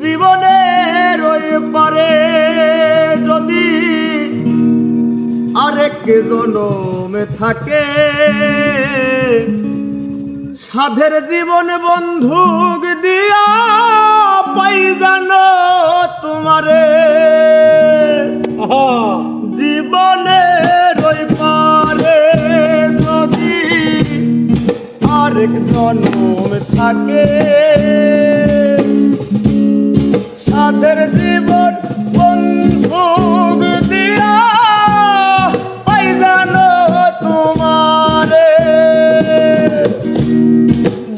জীবনের ওই পারে যদি আরেক জনমে থাকে, সাধের জীবন বন্ধুক দিয়া পাই জানো তোমারে। জীবনের ওই পারে যদি আরেক জনম থাকে, সাধের জীবন বন্ধুক দিয়া পাই জানো তোমারে।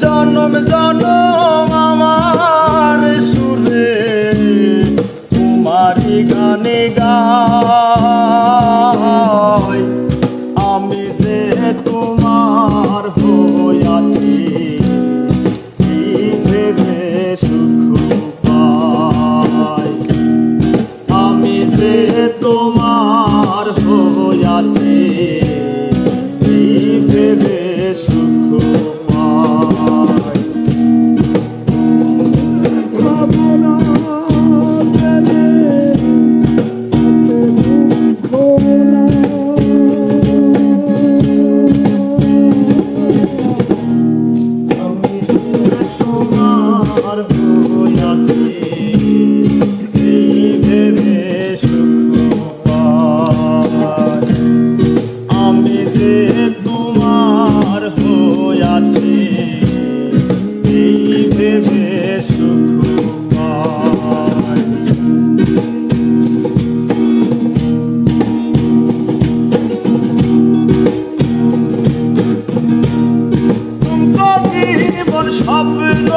জনম জনম আমার সুরে তোমারি গানে গাই, আমি যে তোমার হইয়াছি ভেবে সুখ পাই। আমি যে তোমার হইয়াছি ভেবে সুখ পাই। স্বপ্ন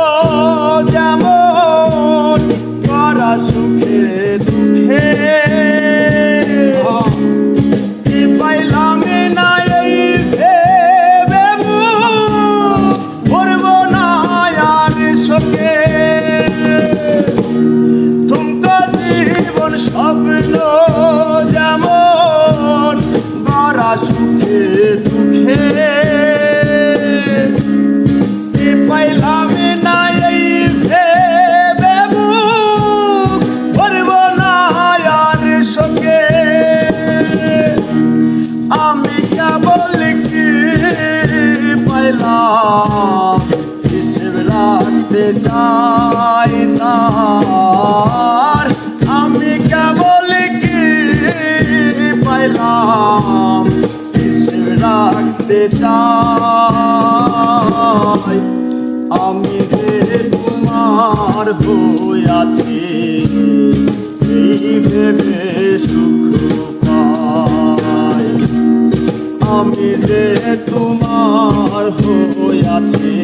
যেমন করা সুখে দুঃখে, পাইলাম না এই ভেবে ভরব না আর শোকে। তুমকো জীবন স্বপ্ন যেমন করা সুখে দুঃখে, পাইলাম না এই ভেবে ভরব না আর শোকে। আমি কেবল কি পাইলাম হিসেব রাখতে চাই তার, আমি কেবল কি পাইলাম হিসেব রাখতে চাই। আমি যে তোমার হইয়াছি ভেবে সুখ পাই। আমি যে তোমার হইয়াছি